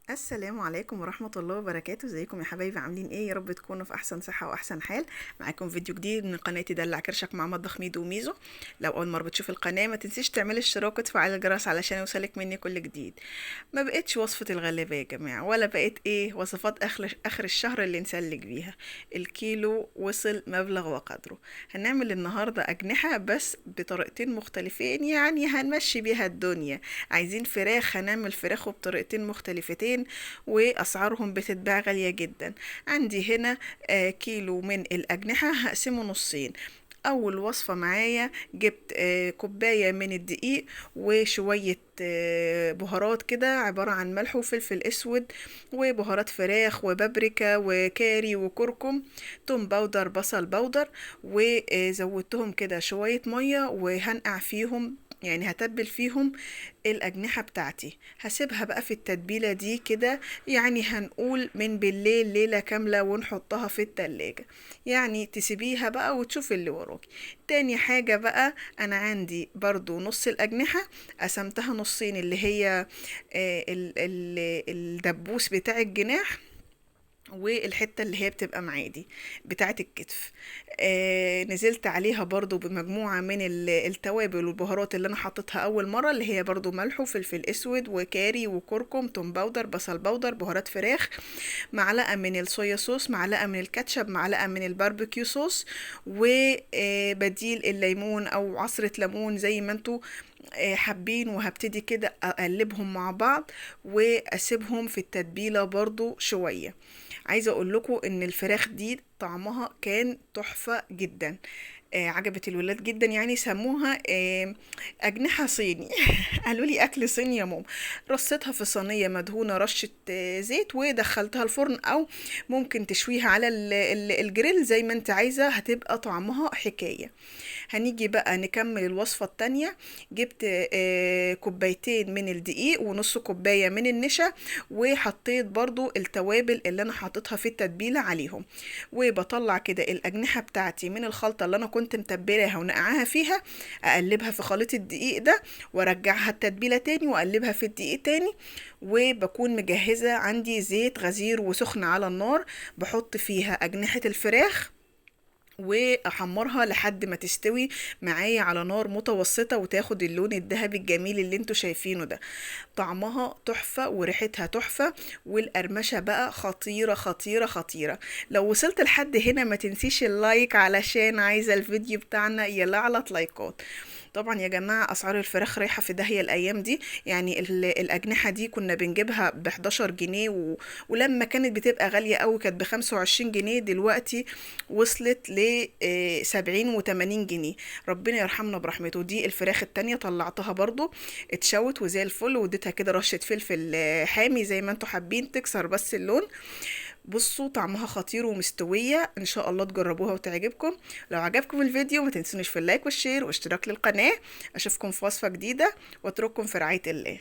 السلام عليكم ورحمة الله وبركاته. ازيكم يا حبايبي؟ عاملين ايه؟ يا رب تكونوا في احسن صحة واحسن حال. معاكم فيديو جديد من قناتي دلع كرشك مع مطبخ ميدو وميزو. لو اول مرة بتشوف القناة ما تنسيش تعملي اشتراك وتفعلي الجرس علشان يوصلك مني كل جديد. ما بقتش وصفة الغلابة يا جماعة، ولا بقت ايه وصفات اخر الشهر اللي نسلك بيها. الكيلو وصل مبلغ وقدره. هنعمل النهاردة اجنحة بس بطريقتين مختلفين، يعني هنمشي بيها الدنيا. عايزين فراخ، هنعمل فراخ بطريقتين مختلفتين واسعارهم بتتباع غالية جدا. عندي هنا كيلو من الاجنحة هقسمه نصين. اول وصفة معايا جبت كوباية من الدقيق وشوية بهارات كده، عبارة عن ملح وفلفل اسود وبهارات فراخ وبابريكا وكاري وكركم، توم باودر، بصل باودر، وزودتهم كده شوية مية وهنقع فيهم، يعني هتبل فيهم الأجنحة بتاعتي. هسيبها بقى في التتبيلة دي كده، يعني هنقول من بالليل ليلة كاملة ونحطها في التلاجة، يعني تسيبيها بقى وتشوفي اللي وراك. تاني حاجة بقى، أنا عندي برضو نص الأجنحة قسمتها نصين، اللي هي الدبوس بتاع الجناح والحتة اللي هي بتبقى معادي بتاعة الكتف. نزلت عليها برضو بمجموعة من التوابل والبهارات اللي انا حطيتها اول مرة، اللي هي برضو ملح وفلفل اسود وكاري وكركم، توم باودر، بصل باودر، بهارات فراخ، معلقة من الصويا صوص، معلقة من الكاتشب، معلقة من الباربيكيو صوص، وبديل الليمون او عصرة ليمون زي ما انتوا حابين. وهبتدي كده اقلبهم مع بعض واسيبهم في التتبيلة برضو شوية. عايزة اقول لكم ان الفراخ دي طعمها كان تحفة جدا. عجبت الولاد جدا، يعني سموها أجنحة صيني. قالوا لي أكل صيني يا ماما. رصيتها في صينية مدهونة رشة زيت ودخلتها الفرن، أو ممكن تشويها على الجريل زي ما انت عايزة، هتبقى طعمها حكاية. هنيجي بقى نكمل الوصفة التانية. جبت كوبايتين من الدقيق ونص كوباية من النشا، وحطيت برضو التوابل اللي انا حطيتها في التتبيلة عليهم، وبطلع كده الأجنحة بتاعتي من الخلطة اللي انا كنت متبلاها ونقعها فيها، اقلبها في خليط الدقيق ده وارجعها التتبيلة تاني واقلبها في الدقيق تاني. وبكون مجهزة عندي زيت غزير وسخن على النار، بحط فيها أجنحة الفراخ واحمرها لحد ما تستوي معايا على نار متوسطة وتاخد اللون الذهبي الجميل اللي انتوا شايفينه ده. طعمها تحفة وريحتها تحفة، والقرمشة بقى خطيرة خطيرة خطيرة. لو وصلت لحد هنا ما تنسيش اللايك، علشان عايزة الفيديو بتاعنا يلعلط لايكات. طبعا يا جماعة أسعار الفراخ رايحة في داهية الأيام دي، يعني الأجنحة دي كنا بنجيبها ب11 جنيه ولما كانت بتبقى غالية أوي كانت ب25 جنيه، دلوقتي وصلت ل70 و80 جنيه. ربنا يرحمنا برحمته. دي الفراخ التانية طلعتها برضو اتشوت وزي الفل، واديتها كده رشة فلفل حامي زي ما انتوا حابين تكسر بس اللون. بصوا طعمها خطير ومستوية، ان شاء الله تجربوها وتعجبكم. لو عجبكم الفيديو ما تنسونيش في اللايك والشير واشتراك للقناة. اشوفكم في وصفة جديدة واترككم في رعاية الله.